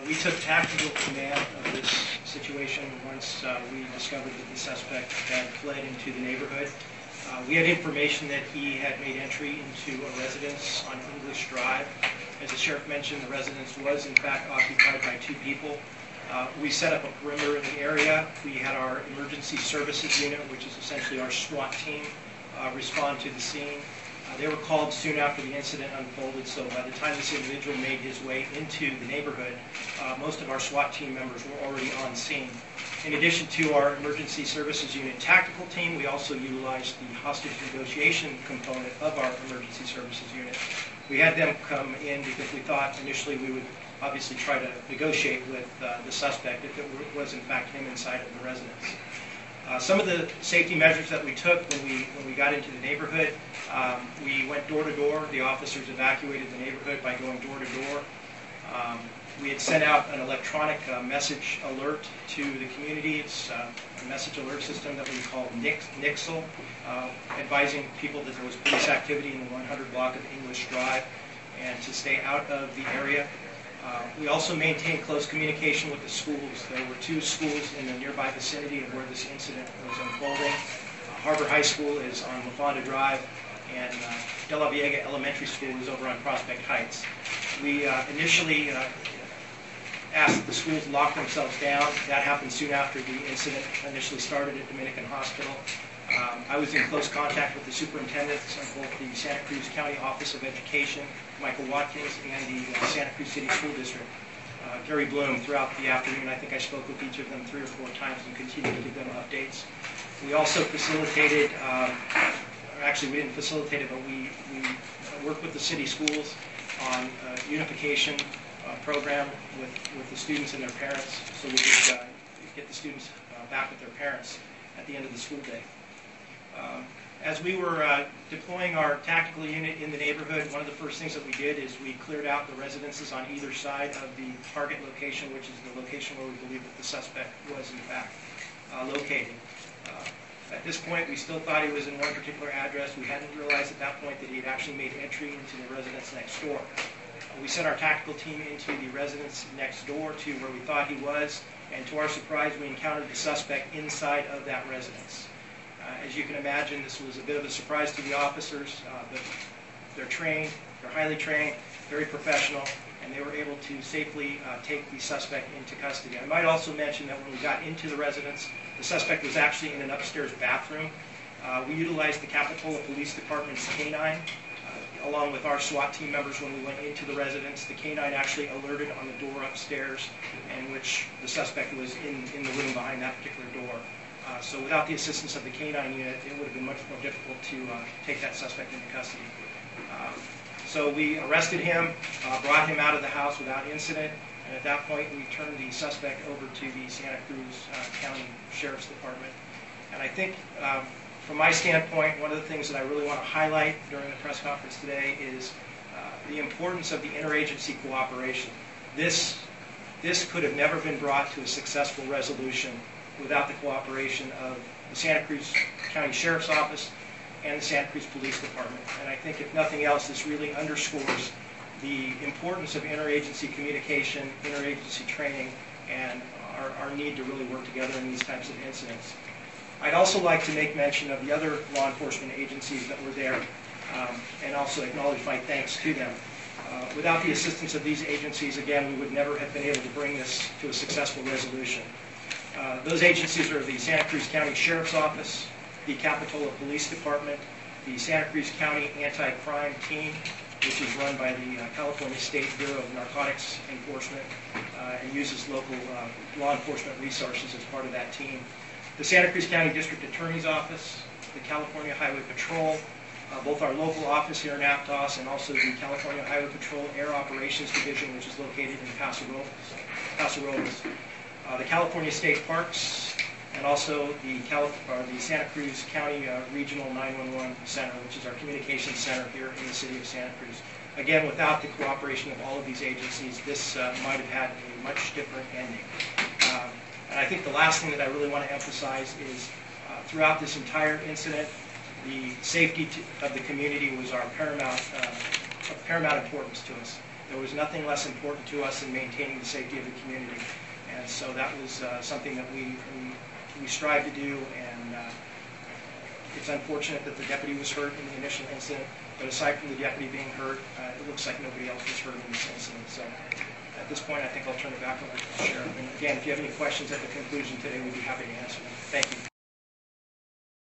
We took tactical command of this situation once we discovered that the suspect had fled into the neighborhood. We had information that he had made entry into a residence on English Drive. As the sheriff mentioned, the residence was in fact occupied by 2 people. We set up a perimeter in the area. We had our emergency services unit, which is essentially our SWAT team, respond to the scene. They were called soon after the incident unfolded, so by the time this individual made his way into the neighborhood, most of our SWAT team members were already on scene. In addition to our emergency services unit tactical team, we also utilized the hostage negotiation component of our emergency services unit. We had them come in because we thought initially we would obviously try to negotiate with the suspect if it was in fact him inside of the residence. Some of the safety measures that we took when we got into the neighborhood, we went door to door. The officers evacuated the neighborhood by going door to door. We had sent out an electronic message alert to the community. It's a message alert system that we call NIXL, advising people that there was police activity in the 100 block of English Drive and to stay out of the area. We also maintained close communication with the schools. There were 2 schools in the nearby vicinity of where this incident was unfolding. Harbor High School is on La Fonda Drive, and De La Viega Elementary School is over on Prospect Heights. We initially asked that the schools lock themselves down. That happened soon after the incident initially started at Dominican Hospital. I was in close contact with the superintendents of both the Santa Cruz County Office of Education, Michael Watkins, and the Santa Cruz City School District, Gary Bloom, throughout the afternoon. I think I spoke with each of them 3 or 4 times and continued to give them updates. We also facilitated, actually we didn't facilitate it, but we worked with the city schools on a unification program with the students and their parents, so we could get the students back with their parents at the end of the school day. As we were deploying our tactical unit in the neighborhood, one of the first things that we did is we cleared out the residences on either side of the target location, which is the location where we believe that the suspect was in fact located. At this point, we still thought he was in one particular address. We hadn't realized at that point that he had actually made entry into the residence next door. We sent our tactical team into the residence next door to where we thought he was, and to our surprise, we encountered the suspect inside of that residence. As you can imagine, this was a bit of a surprise to the officers, but they're trained, they're highly trained, very professional, and they were able to safely take the suspect into custody. I might also mention that when we got into the residence, the suspect was actually in an upstairs bathroom. We utilized the Capitola Police Department's canine, along with our SWAT team members when we went into the residence. The canine actually alerted on the door upstairs, in which the suspect was in the room behind that particular door. So without the assistance of the canine unit, it would have been much more difficult to take that suspect into custody. So we arrested him, brought him out of the house without incident, and at that point we turned the suspect over to the Santa Cruz County Sheriffs Department. And I think from my standpoint, one of the things that I really want to highlight during the press conference today is the importance of the interagency cooperation. This could have never been brought to a successful resolution without the cooperation of the Santa Cruz County Sheriff's Office and the Santa Cruz Police Department. And I think if nothing else, this really underscores the importance of interagency communication, interagency training, and our need to really work together in these types of incidents. I'd also like to make mention of the other law enforcement agencies that were there and also acknowledge my thanks to them. Without the assistance of these agencies, again, we would never have been able to bring this to a successful resolution. Those agencies are the Santa Cruz County Sheriff's Office, the Capitola Police Department, the Santa Cruz County Anti-Crime Team, which is run by the California State Bureau of Narcotics Enforcement and uses local law enforcement resources as part of that team. The Santa Cruz County District Attorney's Office, the California Highway Patrol, both our local office here in Aptos and also the California Highway Patrol Air Operations Division, which is located in Paso Robles. The California State Parks, and also the Santa Cruz County Regional 911 Center, which is our communications center here in the city of Santa Cruz. Again, without the cooperation of all of these agencies, this might have had a much different ending. And I think the last thing that I really want to emphasize is throughout this entire incident, the safety of the community was our paramount importance to us. There was nothing less important to us than maintaining the safety of the community. And so that was something that we strive to do, and it's unfortunate that the deputy was hurt in the initial incident, but aside from the deputy being hurt, it looks like nobody else was hurt in this incident. So at this point, I think I'll turn it back over to the sheriff. And again, if you have any questions at the conclusion today, we'd be happy to answer them. Thank you.